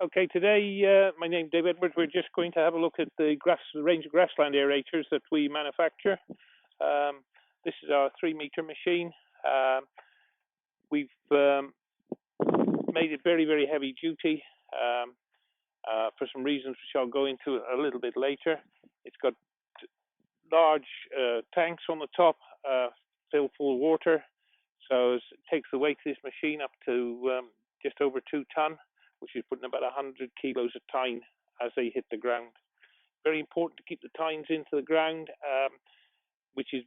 Okay, today my name's Dave Edwards. We're just going to have a look at the range of grassland aerators that we manufacture. This is our 3-meter machine. We've made it very, very heavy duty for some reasons which I'll go into a little bit later. It's got large tanks on the top, filled full of water, so it takes the weight of this machine up to just over 2 ton, which is putting about 100 kilos a tine as they hit the ground. Very important to keep the tines into the ground, which is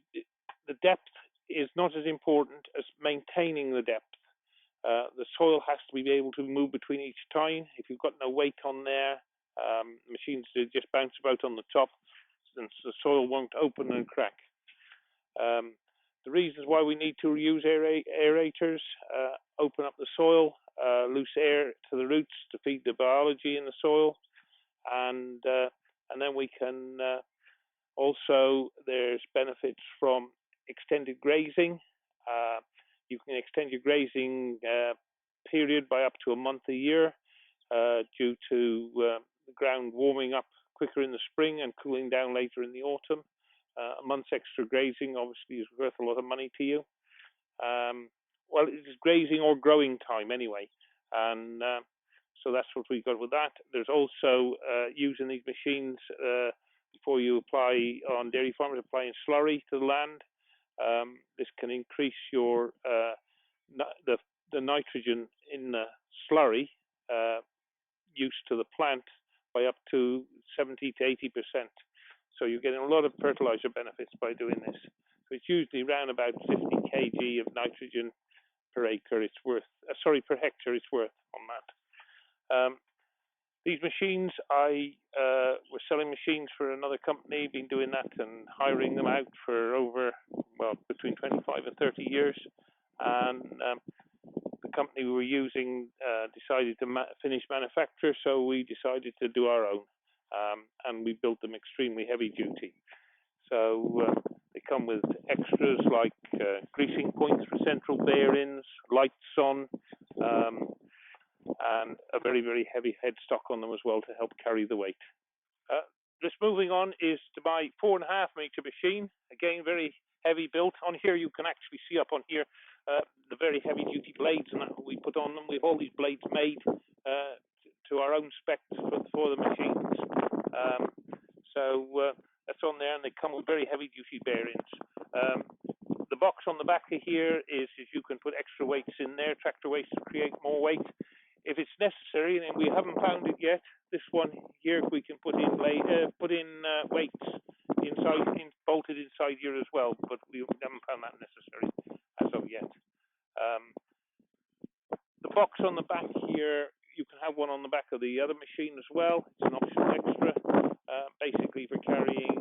the depth is not as important as maintaining the depth. The soil has to be able to move between each tine. If you've got no weight on there, machines just bounce about on the top, and the soil won't open and crack. The reasons why we need to use aerators: open up the soil, loose air to the roots to feed the biology in the soil, and then we can also, there's benefits from extended grazing. You can extend your grazing period by up to a month a year due to the ground warming up quicker in the spring and cooling down later in the autumn. A month's extra grazing obviously is worth a lot of money to you. Well, it is grazing or growing time anyway, and so that's what we got with that. There's also using these machines before you apply on dairy farmers, applying slurry to the land. This can increase your the nitrogen in the slurry use to the plant by up to 70 to 80%. So you're getting a lot of fertilizer benefits by doing this. So it's usually around about 50 kg of nitrogen per acre. It's worth, per hectare. It's worth on that. These machines, I was selling machines for another company, been doing that and hiring them out for over, well, between 25 and 30 years. And the company we were using decided to finish manufacture, so we decided to do our own. And we built them extremely heavy duty. So they come with extras like greasing points for central bearings, lights on, and a very, very heavy headstock on them as well to help carry the weight. Just moving on is to my 4.5 meter machine. Again, very heavy built. On here you can actually see up on here the very heavy duty blades and that we put on them. We have all these blades made to our own specs for the machines. So that's on there, and they come with very heavy duty bearings. The box on the back of here is you can put extra weights in there, tractor weights to create more weight. If it's necessary, and we haven't found it yet, this one here we can put in weights inside, bolted inside here as well, but we haven't found that necessary as of yet. The box on the back here, you can have one on the back of the other machine as well. It's an optional extra, basically for carrying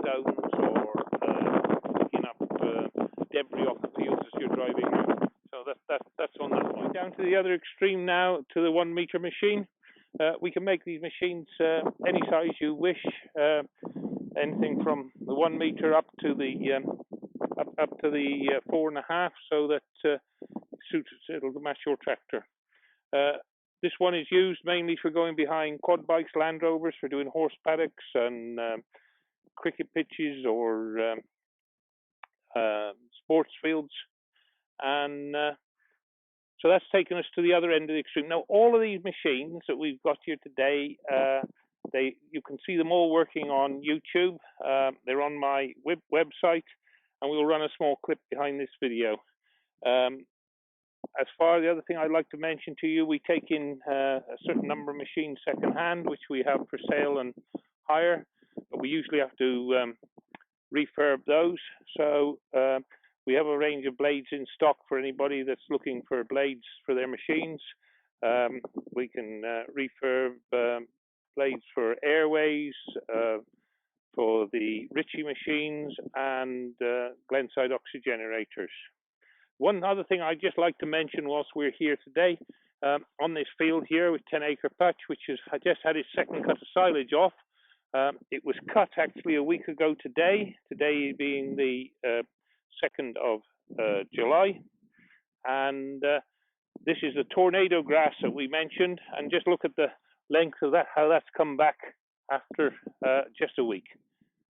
stones or picking up debris off the fields as you're driving. So that's on that one. Down to the other extreme now, to the 1 meter machine. We can make these machines any size you wish, anything from the 1 meter up to the 4.5, so that it'll match your tractor. This one is used mainly for going behind quad bikes, Land Rovers, for doing horse paddocks and cricket pitches or sports fields. And so that's taken us to the other end of the extreme. Now, all of these machines that we've got here today, you can see them all working on YouTube. They're on my website, and we'll run a small clip behind this video. As far as the other thing I'd like to mention to you, we take in a certain number of machines second-hand, which we have for sale and hire, but we usually have to refurb those. So we have a range of blades in stock for anybody that's looking for blades for their machines. We can refurb blades for Airways, for the Ritchie machines, and Glenside oxygenators. One other thing I'd just like to mention whilst we're here today, on this field here with 10-acre patch, which has just had its second cut of silage off. It was cut actually a week ago today being the 2nd of July, and This is the tornado grass that we mentioned, and just look at the length of that, how that's come back after just a week.